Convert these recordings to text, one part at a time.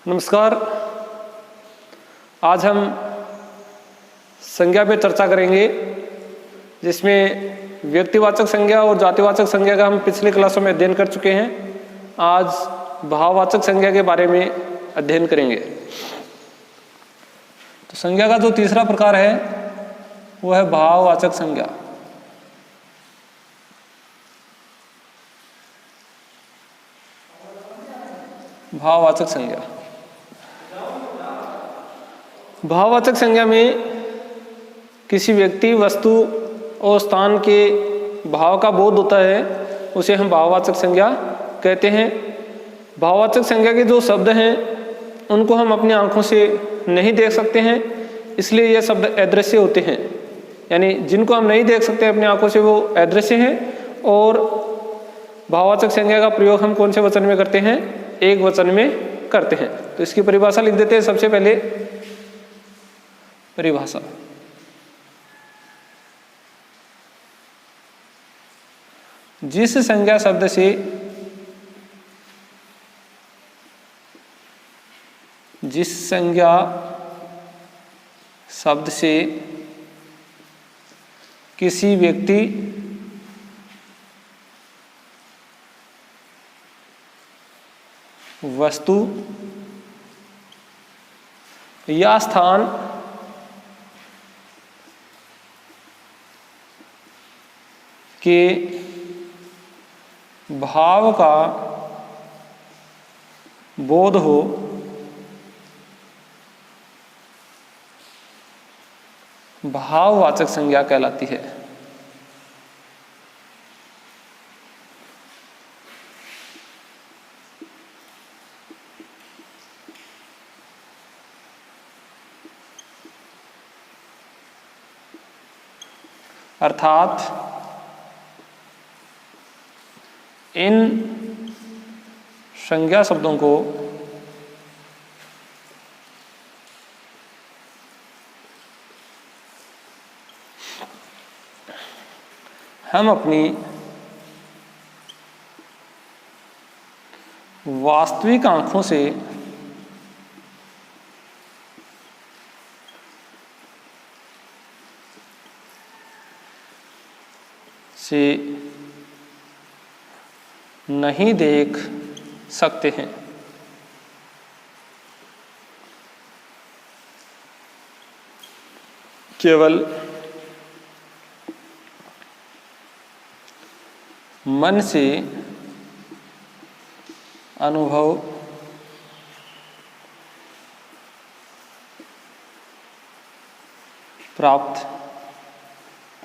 नमस्कार। आज हम संज्ञा पे चर्चा करेंगे, जिसमें व्यक्तिवाचक संज्ञा और जातिवाचक संज्ञा का हम पिछले क्लासों में अध्ययन कर चुके हैं। आज भाववाचक संज्ञा के बारे में अध्ययन करेंगे। तो संज्ञा का जो तीसरा प्रकार है वो है भाववाचक संज्ञा। भाववाचक संज्ञा, भाववाचक संज्ञा में किसी व्यक्ति, वस्तु और स्थान के भाव का बोध होता है, उसे हम भाववाचक संज्ञा कहते हैं। भाववाचक संज्ञा के जो शब्द हैं उनको हम अपनी आंखों से नहीं देख सकते हैं, इसलिए ये शब्द अदृश्य होते हैं। यानी जिनको हम नहीं देख सकते अपनी आंखों से वो अदृश्य हैं। और भाववाचक संज्ञा का प्रयोग हम कौन से वचन में करते हैं? एक वचन में करते हैं। तो इसकी परिभाषा लिख देते हैं। सबसे पहले परिभाषा, जिस संज्ञा शब्द से किसी व्यक्ति, वस्तु या स्थान के भाव का बोध हो, भाववाचक संज्ञा कहलाती है। अर्थात इन संज्ञा शब्दों को हम अपनी वास्तविक आंखों से नहीं देख सकते हैं। केवल मन से अनुभव प्राप्त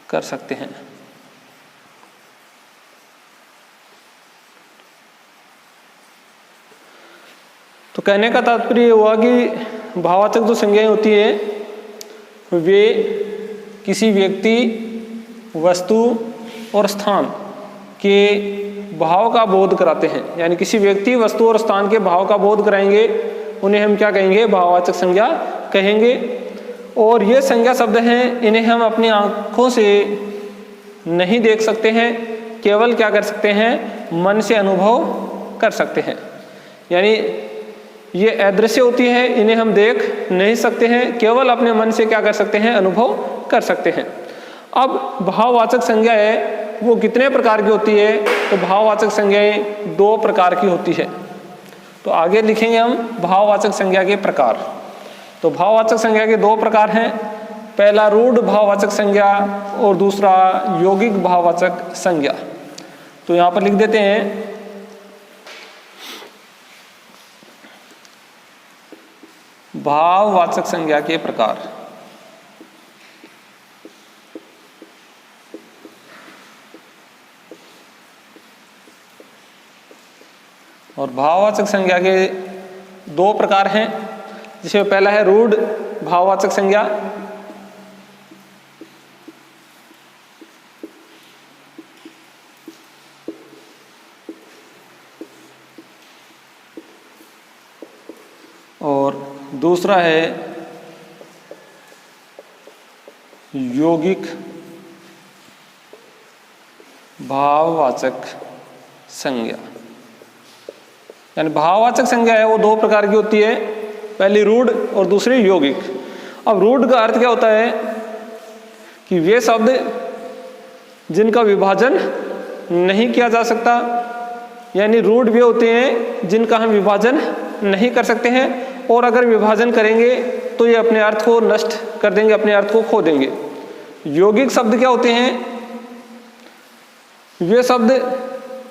कर सकते हैं। तो कहने का तात्पर्य हुआ कि भाववाचक जो संज्ञाएं होती है वे किसी व्यक्ति, वस्तु और स्थान के भाव का बोध कराते हैं। यानी किसी व्यक्ति, वस्तु और स्थान के भाव का बोध कराएंगे, उन्हें हम क्या कहेंगे? भाववाचक संज्ञा कहेंगे। और ये संज्ञा शब्द हैं, इन्हें हम अपनी आंखों से नहीं देख सकते हैं, केवल क्या कर सकते हैं? मन से अनुभव कर सकते हैं। यानी ये अदृश्य होती है, इन्हें हम देख नहीं सकते हैं, केवल अपने मन से क्या कर सकते हैं? अनुभव कर सकते हैं। अब भाववाचक संज्ञा है वो कितने प्रकार की होती है? तो भाववाचक संज्ञाएं दो प्रकार की होती है। तो आगे लिखेंगे हम भाववाचक संज्ञा के प्रकार। तो भाववाचक संज्ञा के दो प्रकार हैं। पहला रूढ़ भाववाचक संज्ञा और दूसरा यौगिक भाववाचक संज्ञा। तो यहाँ पर लिख देते हैं भाववाचक संज्ञा के प्रकार। और भाववाचक संज्ञा के दो प्रकार हैं, जिसमें पहला है रूढ़ भाववाचक संज्ञा। और दूसरा है यौगिक भाववाचक संज्ञा। यानी भाववाचक संज्ञा है वो दो प्रकार की होती है, पहली रूढ़ और दूसरी यौगिक। अब रूढ़ का अर्थ क्या होता है कि वे शब्द जिनका विभाजन नहीं किया जा सकता, यानी रूढ़ वे होते हैं जिनका हम विभाजन नहीं कर सकते हैं, और अगर विभाजन करेंगे तो ये अपने अर्थ को नष्ट कर देंगे, अपने अर्थ को खो देंगे। यौगिक शब्द क्या होते हैं? वे शब्द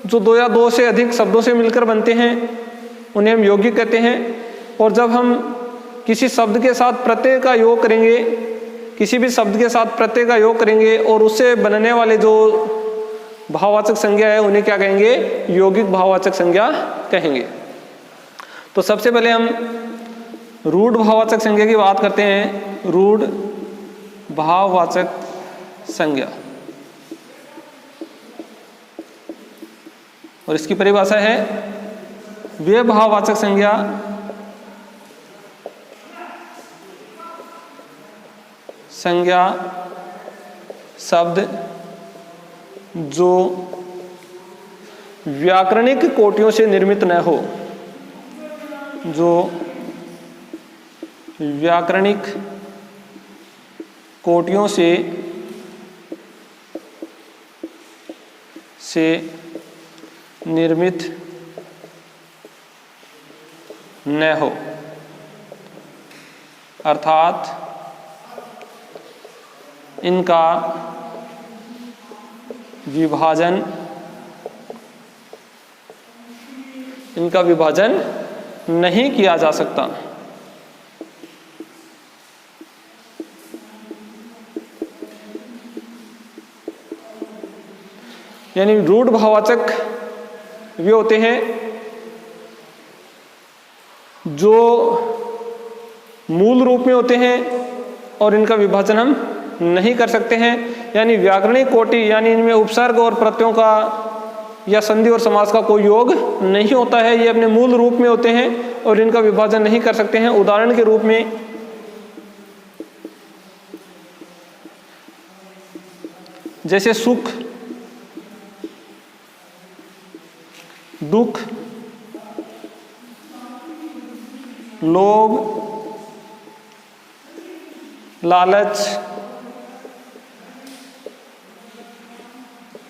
जो दो या दो से अधिक शब्दों से मिलकर बनते हैं उन्हें हम यौगिक कहते हैं। और जब हम किसी शब्द के साथ प्रत्यय का योग करेंगे, किसी भी शब्द के साथ प्रत्यय का योग करेंगे और उससे बनने वाले जो भाववाचक संज्ञा है उन्हें क्या कहेंगे? यौगिक भाववाचक संज्ञा कहेंगे। तो सबसे पहले हम रूढ़ भाववाचक संज्ञा की बात करते हैं। रूढ़ भाववाचक संज्ञा, और इसकी परिभाषा है वे भाववाचक संज्ञा शब्द जो व्याकरणिक कोटियों से निर्मित न हो, जो व्याकरणिक कोटियों से निर्मित न हो, अर्थात इनका विभाजन नहीं किया जा सकता। यानी रूढ़ भाववाचक वे होते हैं जो मूल रूप में होते हैं और इनका विभाजन हम नहीं कर सकते हैं। यानी व्याकरणिक कोटि, यानी इनमें उपसर्ग और प्रत्ययों का या संधि और समास का कोई योग नहीं होता है, ये अपने मूल रूप में होते हैं और इनका विभाजन नहीं कर सकते हैं। उदाहरण के रूप में जैसे सुख, दुख, लोभ, लालच,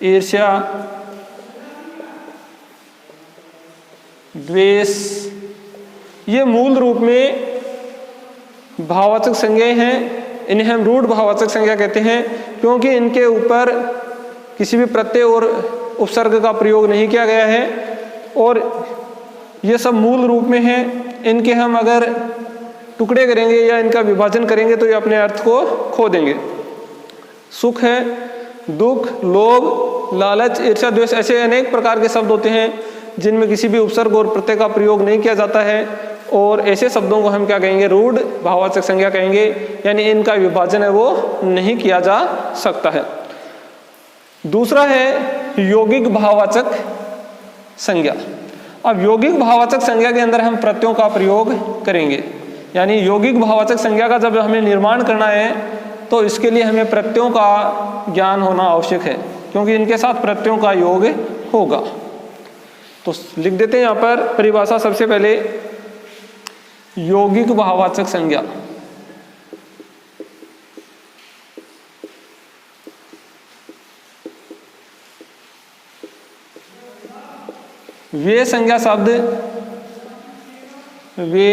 ईर्ष्या, द्वेष, ये मूल रूप में भाववाचक संज्ञाएं हैं। इन्हें हम रूढ़ भाववाचक संज्ञा कहते हैं क्योंकि इनके ऊपर किसी भी प्रत्यय और उपसर्ग का प्रयोग नहीं किया गया है और ये सब मूल रूप में हैं। इनके हम अगर टुकड़े करेंगे या इनका विभाजन करेंगे तो ये अपने अर्थ को खो देंगे। सुख है, दुख, लोभ, लालच, ईर्ष्या, द्वेष, ऐसे अनेक प्रकार के शब्द होते हैं जिनमें किसी भी उपसर्ग और प्रत्यय का प्रयोग नहीं किया जाता है और ऐसे शब्दों को हम क्या कहेंगे? रूढ़ भाववाचक संज्ञा कहेंगे। यानी इनका विभाजन है वो नहीं किया जा सकता है। दूसरा है यौगिक भाववाचक संज्ञा। अब यौगिक भाववाचक संज्ञा के अंदर हम प्रत्ययों का प्रयोग करेंगे। यानी यौगिक भाववाचक संज्ञा का जब हमें निर्माण करना है तो इसके लिए हमें प्रत्ययों का ज्ञान होना आवश्यक है क्योंकि इनके साथ प्रत्ययों का योग होगा। तो लिख देते हैं यहाँ पर परिभाषा। सबसे पहले यौगिक भाववाचक संज्ञा, वे संज्ञा शब्द, वे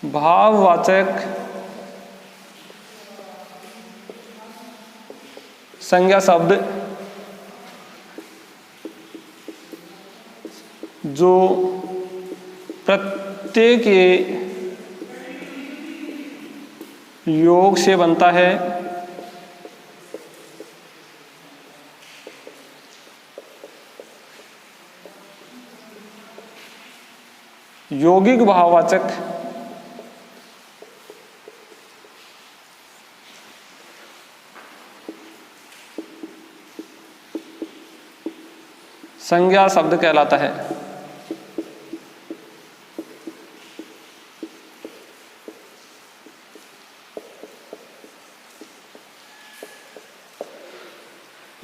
भाववाचक संज्ञा शब्द जो प्रत्यय के योग से बनता है, यौगिक भाववाचक संज्ञा शब्द कहलाता है।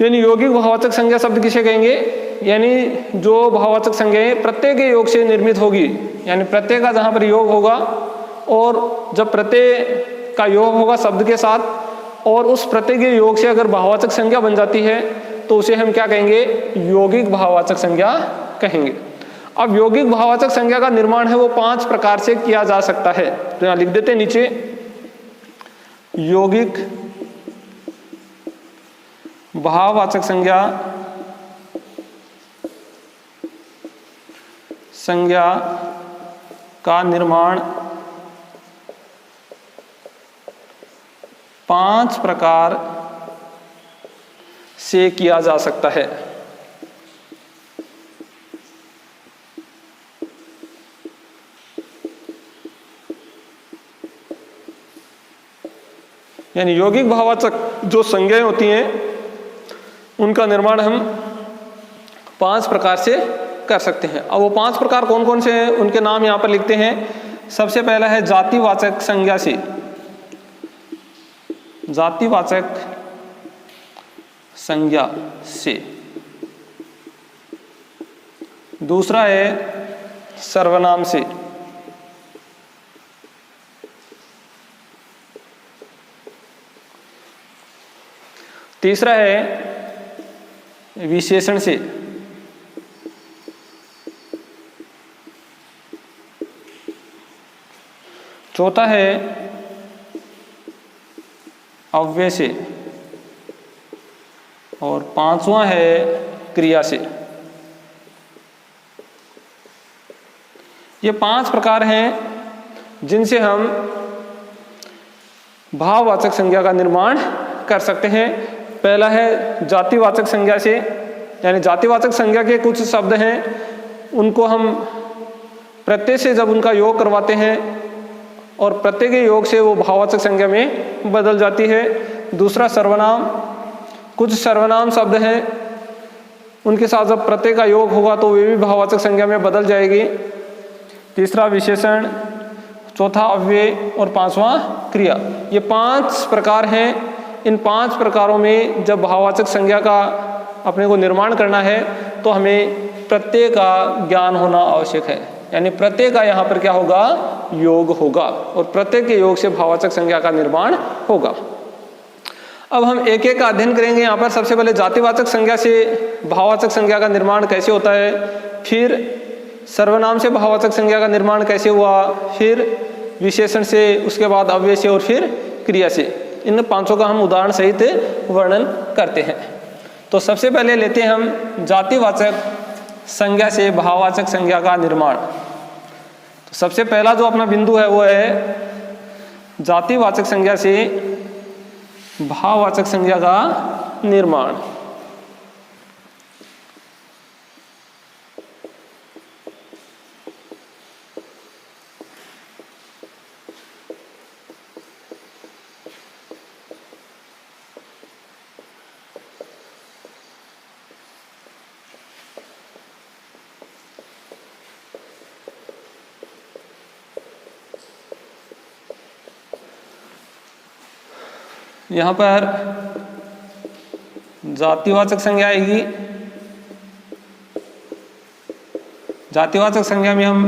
यानी यौगिक भाववाचक संज्ञा शब्द किसे कहेंगे? यानी जो भाववाचक संज्ञाएं प्रत्यय के योग से निर्मित होगी, यानी प्रत्यय का जहाँ पर योग होगा और जब प्रत्यय का योग होगा शब्द के साथ और उस प्रत्यय के योग से अगर भाववाचक संज्ञा बन जाती है तो उसे हम क्या कहेंगे? यौगिक भाववाचक संज्ञा कहेंगे। अब यौगिक भाववाचक संज्ञा का निर्माण है वो 5 प्रकार से किया जा सकता है। तो यहाँ लिख देते हैं नीचे, यौगिक भाववाचक संज्ञा का निर्माण 5 प्रकार से किया जा सकता है। यानी यौगिक भाववाचक जो संज्ञाएं होती हैं उनका निर्माण हम 5 प्रकार से कर सकते हैं। अब वो 5 प्रकार कौन कौन से हैं उनके नाम यहाँ पर लिखते हैं। सबसे पहला है जातिवाचक संज्ञा से, जातिवाचक संज्ञा से। दूसरा है सर्वनाम से। तीसरा है विशेषण से। चौथा है अव्यय से और 5वां है क्रिया से। ये 5 प्रकार हैं जिनसे हम भाववाचक संज्ञा का निर्माण कर सकते हैं। पहला है जातिवाचक संज्ञा से, यानी जातिवाचक संज्ञा के कुछ शब्द हैं उनको हम प्रत्यय से जब उनका योग करवाते हैं और प्रत्यय के योग से वो भाववाचक संज्ञा में बदल जाती है। दूसरा सर्वनाम, कुछ सर्वनाम शब्द हैं उनके साथ जब प्रत्यय का योग होगा तो वे भी भाववाचक संज्ञा में बदल जाएगी। तीसरा विशेषण, चौथा अव्यय और 5वां क्रिया। ये 5 प्रकार हैं। इन 5 प्रकारों में जब भाववाचक संज्ञा का अपने को निर्माण करना है तो हमें प्रत्यय का ज्ञान होना आवश्यक है। यानी प्रत्यय का यहाँ पर क्या होगा? योग होगा और प्रत्यय के योग से भाववाचक संज्ञा का निर्माण होगा। अब हम एक एक का अध्ययन करेंगे। यहाँ पर सबसे पहले जातिवाचक संज्ञा से भाववाचक संज्ञा का निर्माण कैसे होता है, फिर सर्वनाम से भाववाचक संज्ञा का निर्माण कैसे हुआ, फिर विशेषण से, उसके बाद अव्यय से और फिर क्रिया से। इन 5 का हम उदाहरण सहित वर्णन करते हैं। तो सबसे पहले लेते हैं हम जातिवाचक संज्ञा से भाववाचक संज्ञा का निर्माण। तो सबसे पहला जो अपना बिंदु है वो है जातिवाचक संज्ञा से भाववाचक संज्ञा का निर्माण। यहाँ पर जातिवाचक संज्ञा आएगी। जातिवाचक संज्ञा में हम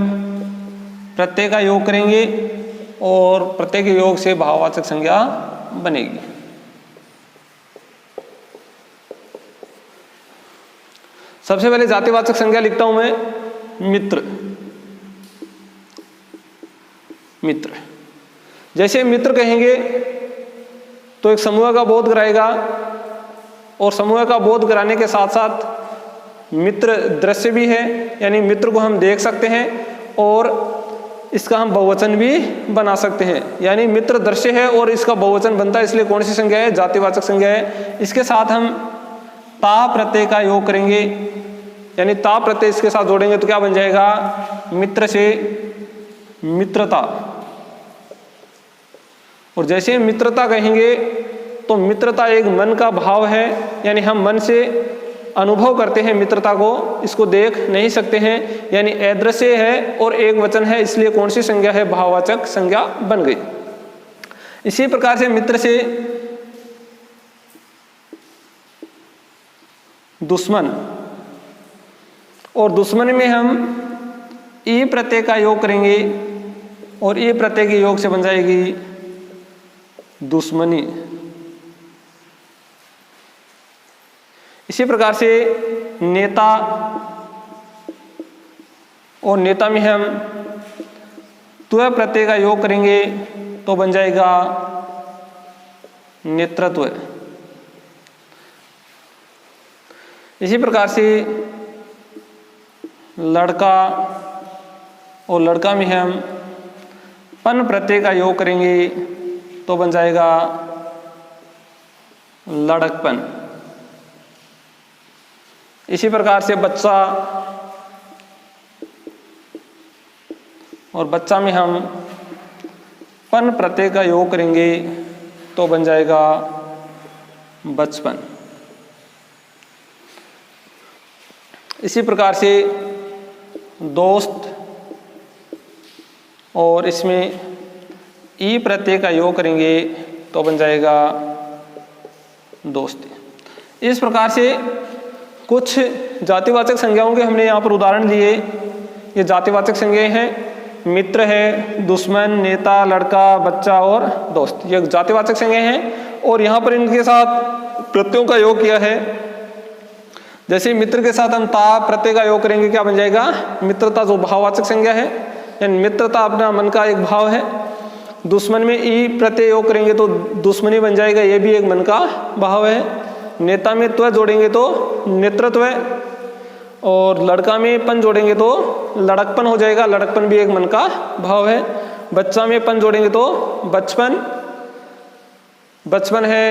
प्रत्यय का योग करेंगे और प्रत्यय के योग से भाववाचक संज्ञा बनेगी। सबसे पहले जातिवाचक संज्ञा लिखता हूं मैं, मित्र। मित्र, जैसे मित्र कहेंगे तो एक समूह का बोध कराएगा और समूह का बोध कराने के साथ साथ मित्र दृश्य भी है, यानी मित्र को हम देख सकते हैं और इसका हम बहुवचन भी बना सकते हैं। यानी मित्र दृश्य है और इसका बहुवचन बनता है, इसलिए कौन सी संज्ञा है? जातिवाचक संज्ञा है। इसके साथ हम ता प्रत्यय का योग करेंगे, यानी ता प्रत्यय इसके साथ जोड़ेंगे तो क्या बन जाएगा? मित्र से मित्रता। और जैसे मित्रता कहेंगे तो मित्रता एक मन का भाव है, यानी हम मन से अनुभव करते हैं मित्रता को, इसको देख नहीं सकते हैं। यानी अदृश्य है और एक वचन है, इसलिए कौन सी संज्ञा है? भाववाचक संज्ञा बन गई। इसी प्रकार से मित्र से दुश्मन, और दुश्मन में हम ई प्रत्यय का योग करेंगे और ई प्रत्यय के योग से बन जाएगी दुश्मनी। इसी प्रकार से नेता, और नेता में हम त्व प्रत्यय का योग करेंगे तो बन जाएगा नेतृत्व। इसी प्रकार से लड़का, और लड़का में हम पन प्रत्यय का योग करेंगे तो बन जाएगा लड़कपन। इसी प्रकार से बच्चा, और बच्चा में हम पन प्रत्यय का योग करेंगे तो बन जाएगा बचपन। इसी प्रकार से दोस्त, और इसमें ई प्रत्यय का योग करेंगे तो बन जाएगा दोस्ती। इस प्रकार से कुछ जातिवाचक संज्ञाओं के हमने यहाँ पर उदाहरण दिए। ये जातिवाचक संज्ञाएं हैं, मित्र है, दुश्मन, नेता, लड़का, बच्चा और दोस्त, ये जातिवाचक संज्ञाएं हैं। और यहाँ पर इनके साथ प्रत्ययों का योग किया है। जैसे मित्र के साथ हम ता प्रत्यय का योग करेंगे, क्या बन जाएगा? मित्रता, जो भाववाचक संज्ञा है, यानी मित्रता अपना मन का एक भाव है। दुश्मन में ई प्रत्यय योग करेंगे तो दुश्मनी बन जाएगा, ये भी एक मन का भाव है। नेता में त्व जोड़ेंगे तो नेतृत्व, और लड़का में पन जोड़ेंगे तो लड़कपन हो जाएगा, लड़कपन भी एक मन का भाव है। बच्चा में पन जोड़ेंगे तो बचपन, बचपन है,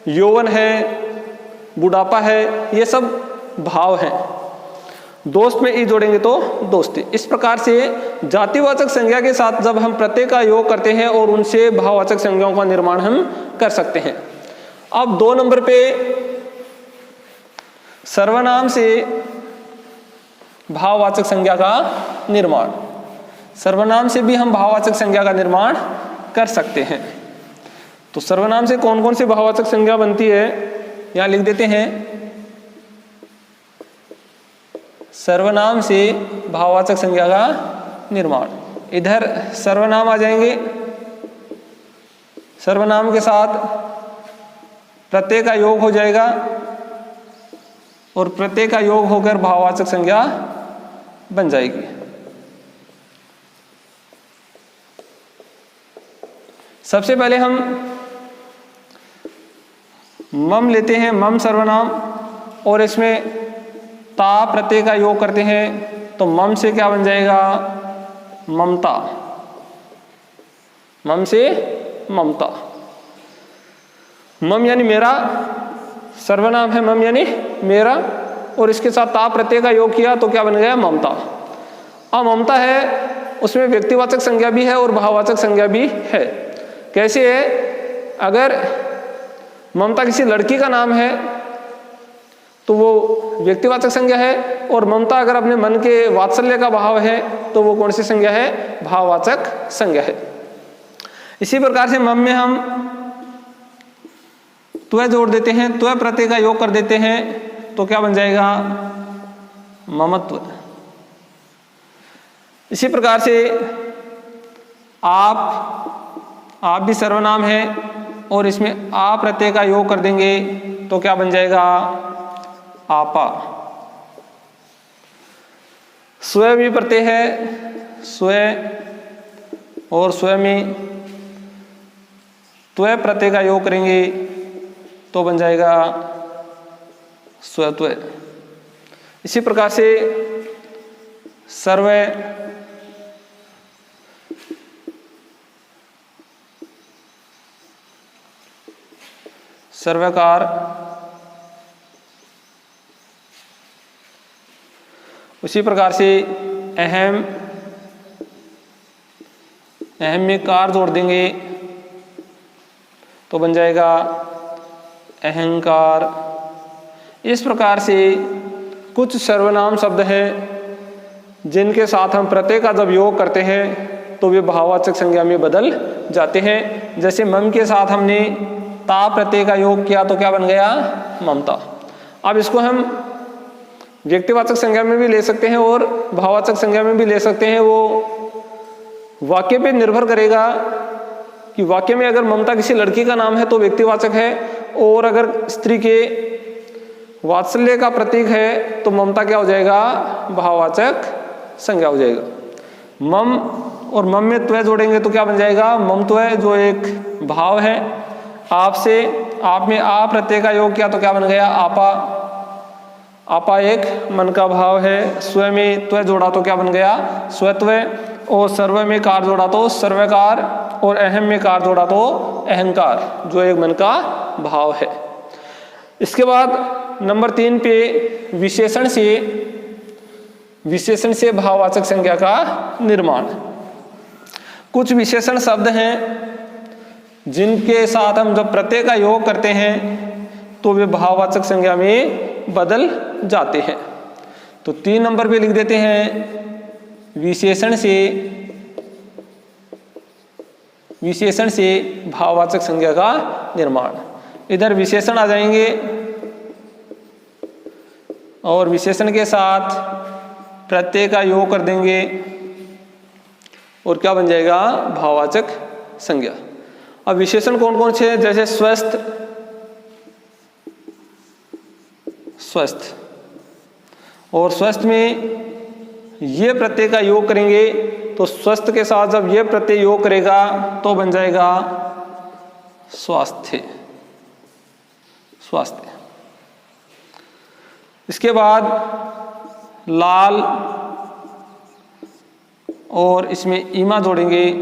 यौवन है, बुढ़ापा है, ये सब भाव हैं। दोस्त में ई जोड़ेंगे तो दोस्ती। इस प्रकार से जातिवाचक संज्ञा के साथ जब हम प्रत्यय का योग करते हैं और उनसे भाववाचक संज्ञाओं का निर्माण हम कर सकते हैं। अब 2 नंबर पे सर्वनाम से भाववाचक संज्ञा का निर्माण। सर्वनाम से भी हम भाववाचक संज्ञा का निर्माण कर सकते हैं। तो सर्वनाम से कौन कौन सी भाववाचक संज्ञा बनती है, यहां लिख देते हैं। सर्वनाम से भाववाचक संज्ञा का निर्माण, इधर सर्वनाम आ जाएंगे, सर्वनाम के साथ प्रत्यय का योग हो जाएगा और प्रत्यय का योग होकर भाववाचक संज्ञा बन जाएगी। सबसे पहले हम मम लेते हैं, मम सर्वनाम, और इसमें ता प्रत्यय का योग करते हैं तो मम से क्या बन जाएगा? ममता। मम से ममता। मम यानी मेरा, सर्वनाम है मम यानी मेरा, और इसके साथ ता प्रत्यय का योग किया तो क्या बन गया? ममता। अब ममता है, उसमें व्यक्तिवाचक संज्ञा भी है और भाववाचक संज्ञा भी है। कैसे है? अगर ममता किसी लड़की का नाम है तो वो व्यक्तिवाचक संज्ञा है, और ममता अगर अपने मन के वात्सल्य का भाव है तो वो कौन सी संज्ञा है? भाववाचक संज्ञा है। इसी प्रकार से मम में हम त्व जोड़ देते हैं, त्व प्रत्यय का योग कर देते हैं तो क्या बन जाएगा? ममत्व। इसी प्रकार से आप भी सर्वनाम है और इसमें आ प्रत्यय का योग कर देंगे तो क्या बन जाएगा? आपा। स्व भी प्रत्यय है, स्व, और स्व में त्व प्रत्यय का योग करेंगे तो बन जाएगा स्वत्व। इसी प्रकार से सर्व, सर्वकार, उसी प्रकार से अहम, अहम में कार जोड़ देंगे तो बन जाएगा अहंकार। इस प्रकार से कुछ सर्वनाम शब्द हैं जिनके साथ हम प्रत्यय का जब योग करते हैं तो वे भाववाचक संज्ञा में बदल जाते हैं। जैसे मम के साथ हमने ता प्रत्यय का योग किया तो क्या बन गया? ममता। अब इसको हम व्यक्तिवाचक संज्ञा में भी ले सकते हैं और भाववाचक संज्ञा में भी ले सकते हैं। वो वाक्य पे निर्भर करेगा कि वाक्य में अगर ममता किसी लड़की का नाम है तो व्यक्तिवाचक है, और अगर स्त्री के वात्सल्य का प्रतीक है तो ममता क्या हो जाएगा, भाववाचक संज्ञा हो जाएगा। मम और मम में त्व जोड़ेंगे तो क्या बन जाएगा, ममत्व, जो एक भाव है। आपसे, आप में आ प्रत्यय का योग किया तो क्या बन गया, आपा। आपा एक मन का भाव है। स्व में त्व जोड़ा तो क्या बन गया, स्वत्व। और सर्व में कार जोड़ा तो सर्वकार, और अहम में कार जोड़ा तो अहंकार, जो एक मन का भाव है। इसके बाद नंबर 3 पे विशेषण से भाववाचक संज्ञा का निर्माण। कुछ विशेषण शब्द हैं जिनके साथ हम जब प्रत्यय का योग करते हैं तो वे भाववाचक संज्ञा में बदल जाते हैं। तो 3 नंबर पे लिख देते हैं विशेषण से भाववाचक संज्ञा का निर्माण। इधर विशेषण आ जाएंगे और विशेषण के साथ प्रत्यय का योग कर देंगे और क्या बन जाएगा, भाववाचक संज्ञा। अब विशेषण कौन कौन से हैं, जैसे स्वस्थ, और स्वस्थ में ये प्रत्यय का योग करेंगे तो स्वस्थ के साथ जब ये प्रत्यय योग करेगा तो बन जाएगा स्वास्थ्य। इसके बाद लाल, और इसमें ईमा जोड़ेंगे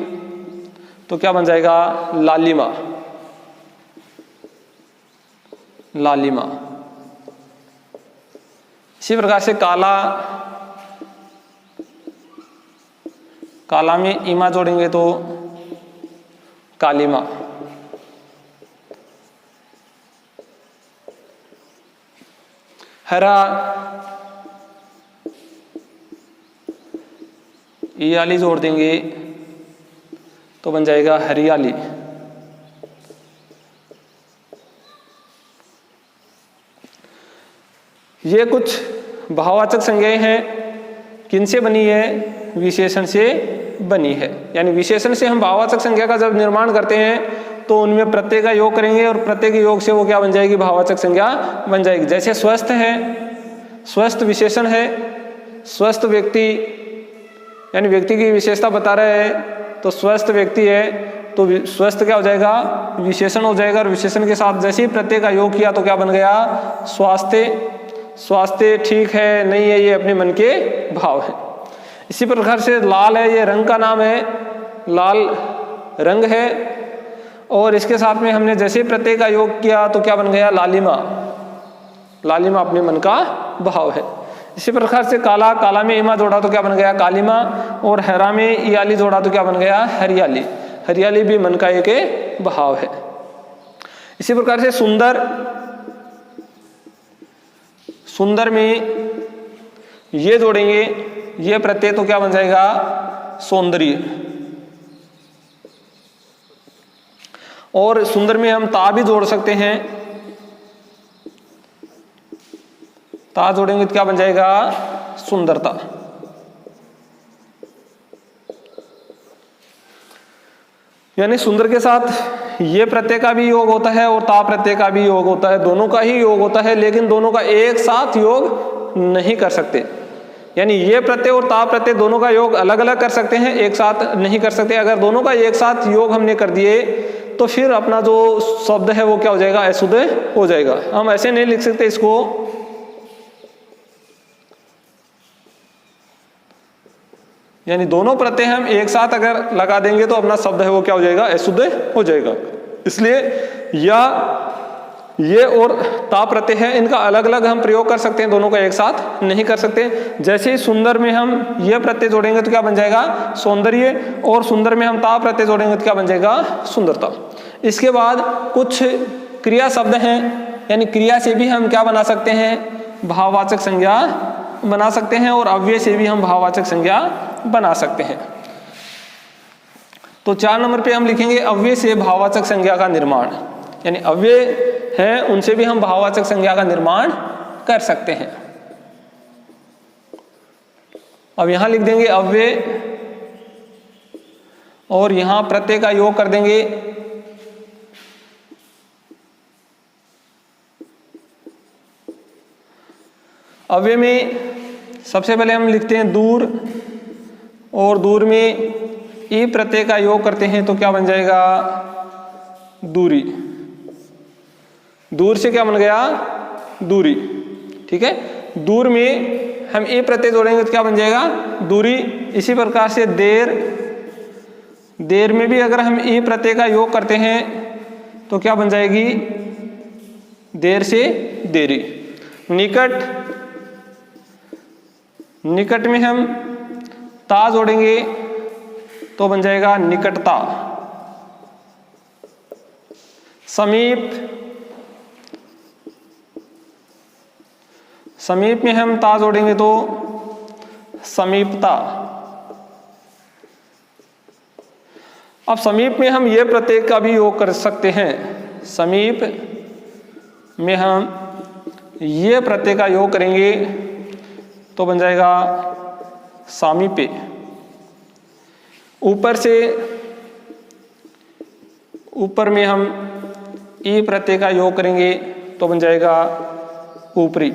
तो क्या बन जाएगा, लालिमा। इसी प्रकार से काला में ईमा जोड़ेंगे तो कालिमा। हरा, याली जोड़ देंगे तो बन जाएगा हरियाली। ये कुछ भाववाचक संज्ञाएं हैं, किनसे बनी है, विशेषण से बनी है। यानी विशेषण से हम भाववाचक संज्ञा का जब निर्माण करते हैं तो उनमें प्रत्यय का योग करेंगे और प्रत्यय के योग से वो क्या बन जाएगी, भाववाचक संज्ञा बन जाएगी। जैसे स्वस्थ है, स्वस्थ विशेषण है। स्वस्थ व्यक्ति यानी व्यक्ति की विशेषता बता रहे हैं तो स्वस्थ व्यक्ति है तो स्वस्थ क्या हो जाएगा, विशेषण हो जाएगा। और विशेषण के साथ जैसे ही प्रत्यय का योग किया तो क्या बन गया, स्वास्थ्य ठीक है नहीं है, ये अपने मन के भाव है। इसी प्रकार से लाल है, ये रंग का नाम है, लाल रंग है। और इसके साथ में हमने जैसे ही प्रत्यय का योग किया तो क्या बन गया, लालिमा अपने मन का भाव है। इसी प्रकार से काला में ईमा जोड़ा तो क्या बन गया, कालिमा। और हरा में याली जोड़ा तो क्या बन गया, हरियाली भी मन का एक भाव है। इसी प्रकार से सुंदर में ये जोड़ेंगे, ये प्रत्यय तो क्या बन जाएगा, सौंदर्य। और सुंदर में हम ता भी जोड़ सकते हैं, ता जोड़ेंगे तो क्या बन जाएगा, सुंदरता। यानी सुंदर के साथ ये प्रत्यय का भी योग होता है और ता प्रत्यय का भी योग होता है, दोनों का ही योग होता है, लेकिन दोनों का एक साथ योग नहीं कर सकते। यानी ये प्रत्यय और ता प्रत्यय दोनों का योग अलग अलग कर सकते हैं, एक साथ नहीं कर सकते। अगर दोनों का एक साथ योग हमने कर दिए तो फिर अपना जो शब्द है वो क्या हो जाएगा, अशुद्ध हो जाएगा। हम ऐसे नहीं लिख सकते इसको, यानी दोनों प्रत्यय हम एक साथ अगर लगा देंगे तो अपना शब्द है वो क्या हो जाएगा, अशुद्ध हो जाएगा। इसलिए या ये और ता प्रत्यय है, इनका अलग अलग हम प्रयोग कर सकते हैं, दोनों का एक साथ नहीं कर सकते। जैसे ही सुंदर में हम ये प्रत्यय जोड़ेंगे तो क्या बन जाएगा, सौंदर्य। और सुंदर में हम ता प्रत्यय जोड़ेंगे तो क्या बन जाएगा, सुंदरता। इसके बाद कुछ क्रिया शब्द हैं, यानी क्रिया से भी हम क्या बना सकते हैं, भाववाचक संज्ञा बना सकते हैं, और अव्यय से भी हम भाववाचक संज्ञा बना सकते हैं। तो 4 नंबर पे हम लिखेंगे अव्यय से भाववाचक संज्ञा का निर्माण। यानी अव्यय है उनसे भी हम भाववाचक संज्ञा का निर्माण कर सकते हैं। अब यहां लिख देंगे अव्यय और यहां प्रत्यय का योग कर देंगे। अव्यय में सबसे पहले हम लिखते हैं दूर, और दूर में ई प्रत्यय का योग करते हैं तो क्या बन जाएगा? दूरी। दूर से क्या बन गया? दूरी। ठीक है, दूर में हम ए प्रत्यय जोड़ेंगे तो क्या बन जाएगा? दूरी। इसी प्रकार से देर, देर में भी अगर हम ए प्रत्यय का योग करते हैं तो क्या बन जाएगी? देर से देरी। निकट, निकट में हम ता जोड़ेंगे तो बन जाएगा निकटता। समीप, समीप में हम ता जोड़ेंगे तो समीपता। अब समीप में हम ये प्रत्यय का भी योग कर सकते हैं। समीप में हम ये प्रत्यय का योग करेंगे तो बन जाएगा सामीपे। ऊपर से, ऊपर में हम ई प्रत्यय का योग करेंगे तो बन जाएगा ऊपरी।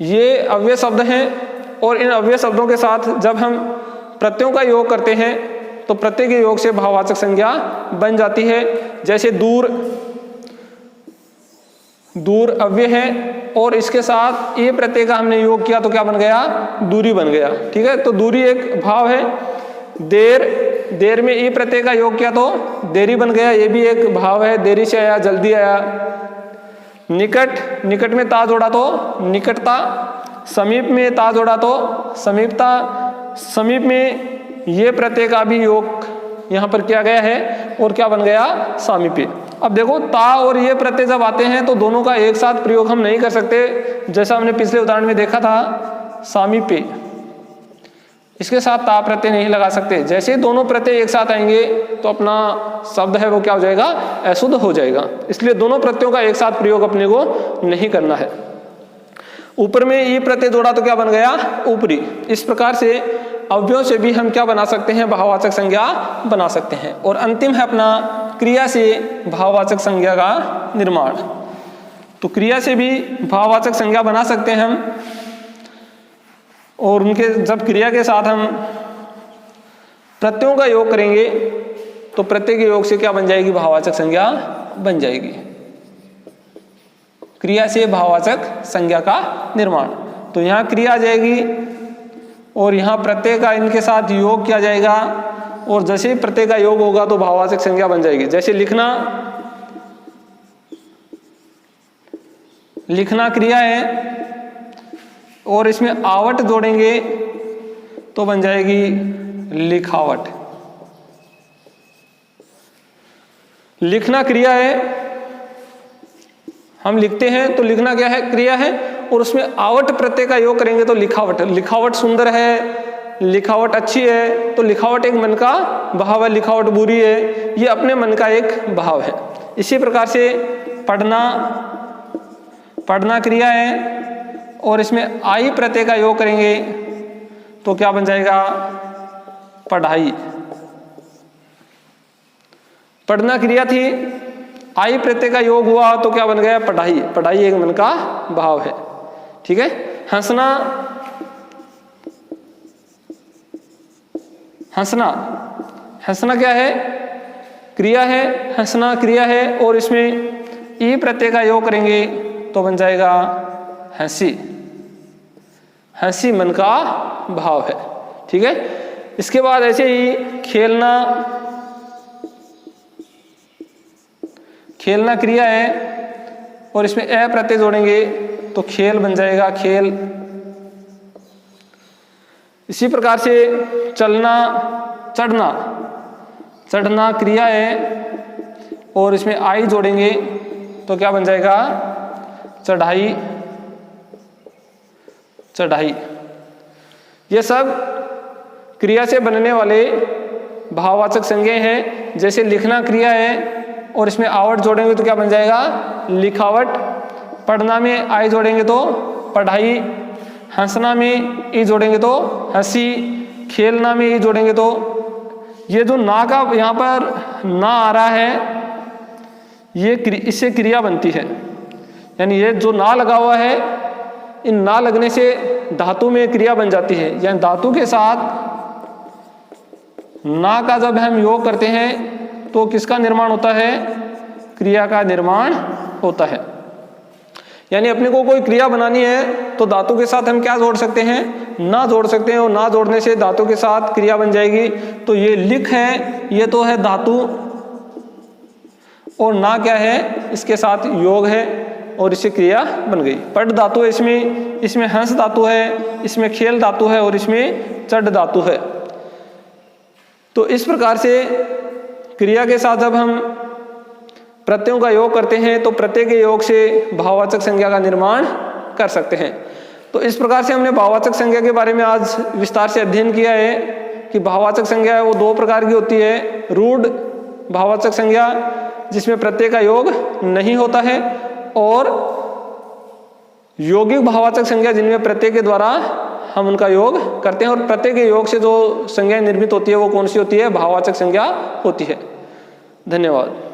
ये अव्यय शब्द हैं और इन अव्यय शब्दों के साथ जब हम प्रत्ययों का योग करते हैं तो प्रत्यय के योग से भाववाचक संज्ञा बन जाती है। जैसे दूर, दूर अव्यय है और इसके साथ ए प्रत्यय का हमने योग किया तो क्या बन गया? दूरी बन गया। ठीक है, तो दूरी एक भाव है। देर, देर में ई प्रत्यय का योग किया तो देरी बन गया, ये भी एक भाव है, देरी से आया, जल्दी आया। निकट, निकट में ता जोड़ा तो निकटता। समीप में ता जोड़ा तो समीपता। समीप में ये प्रत्यय का भी योग यहाँ पर किया गया है और क्या बन गया? सामीप्य। अब देखो, ता और ये प्रत्यय जब आते हैं तो दोनों का एक साथ प्रयोग हम नहीं कर सकते, जैसा हमने पिछले उदाहरण में देखा था। सामीप्य, इसके साथ ता प्रत्यय नहीं लगा सकते। जैसे दोनों प्रत्यय एक साथ आएंगे तो अपना शब्द है वो क्या हो जाएगा? अशुद्ध हो जाएगा। इसलिए दोनों प्रत्ययों का एक साथ प्रयोग अपने को नहीं करना है। ऊपर में ई प्रत्यय जोड़ा तो क्या बन गया? ऊपरी। इस प्रकार से अव्ययों से भी हम क्या बना सकते हैं? भाववाचक संज्ञा बना सकते हैं। और अंतिम है अपना क्रिया से भाववाचक संज्ञा का निर्माण। तो क्रिया से भी भाववाचक संज्ञा बना सकते हैं हम, और उनके जब क्रिया के साथ हम प्रत्ययों का योग करेंगे तो प्रत्यय के योग से क्या बन जाएगी? भाववाचक संज्ञा बन जाएगी। क्रिया से भाववाचक संज्ञा का निर्माण। तो यहाँ क्रिया आ जाएगी और यहाँ प्रत्यय का इनके साथ योग किया जाएगा, और जैसे ही प्रत्यय का योग होगा तो भाववाचक संज्ञा बन जाएगी। जैसे लिखना, लिखना क्रिया है और इसमें आवट जोड़ेंगे तो बन जाएगी लिखावट। लिखना क्रिया है, हम लिखते हैं तो लिखना क्या है? क्रिया है, और उसमें आवट प्रत्यय का योग करेंगे तो लिखावट। लिखावट सुंदर है, लिखावट अच्छी है, तो लिखावट एक मन का भाव है, लिखावट बुरी है, ये अपने मन का एक भाव है। इसी प्रकार से पढ़ना, पढ़ना क्रिया है और इसमें आई प्रत्यय का योग करेंगे तो क्या बन जाएगा? पढ़ाई। पढ़ना क्रिया थी, आई प्रत्यय का योग हुआ तो क्या बन गया? पढ़ाई। पढ़ाई एक मन का भाव है। ठीक है। हंसना, हंसना, हंसना क्या है? क्रिया है। हंसना क्रिया है और इसमें ई प्रत्यय का योग करेंगे तो बन जाएगा हंसी। हंसी मन का भाव है। ठीक है। इसके बाद ऐसे ही खेलना, खेलना क्रिया है और इसमें ए प्रत्यय जोड़ेंगे तो खेल बन जाएगा खेल। इसी प्रकार से चलना, चढ़ना, चढ़ना क्रिया है और इसमें आई जोड़ेंगे तो क्या बन जाएगा? चढ़ाई। चढ़ाई। ये सब क्रिया से बनने वाले भाववाचक संज्ञा हैं। जैसे लिखना क्रिया है और इसमें आवट जोड़ेंगे तो क्या बन जाएगा? लिखावट। पढ़ना में आई जोड़ेंगे तो पढ़ाई, हंसना में ई जोड़ेंगे तो हंसी, खेलना में ई जोड़ेंगे तो। ये जो ना का यहाँ पर ना आ रहा है, ये इससे क्रिया बनती है, यानी ये जो ना लगा हुआ है, इन ना लगने से धातु में क्रिया बन जाती है। यानी धातु के साथ ना का जब हम योग करते हैं तो किसका निर्माण होता है? क्रिया का निर्माण होता है। यानी अपने को कोई क्रिया बनानी है तो धातु के साथ हम क्या जोड़ सकते हैं? ना जोड़ सकते हैं, और ना जोड़ने से धातु के साथ क्रिया बन जाएगी। तो ये लिख है, ये तो है धातु, और ना क्या है? इसके साथ योग है और इससे क्रिया बन गई। पढ़ धातु है इसमें हंस धातु है, इसमें खेल धातु है और इसमें चढ़ धातु है। तो इस प्रकार से क्रिया के साथ जब हम प्रत्ययों का योग करते हैं तो प्रत्यय के योग से भाववाचक संज्ञा का निर्माण कर सकते हैं। तो इस प्रकार से हमने भाववाचक संज्ञा के बारे में आज विस्तार से अध्ययन किया है कि भाववाचक संज्ञा है वो दो प्रकार की होती है। रूढ़ भाववाचक संज्ञा जिसमें प्रत्यय का योग नहीं होता है, और यौगिक भाववाचक संज्ञा जिनमें प्रत्यय के द्वारा हम उनका योग करते हैं। और प्रत्यय के योग से जो संज्ञा निर्मित होती है वो कौन सी होती है? भाववाचक संज्ञा होती है। धन्यवाद।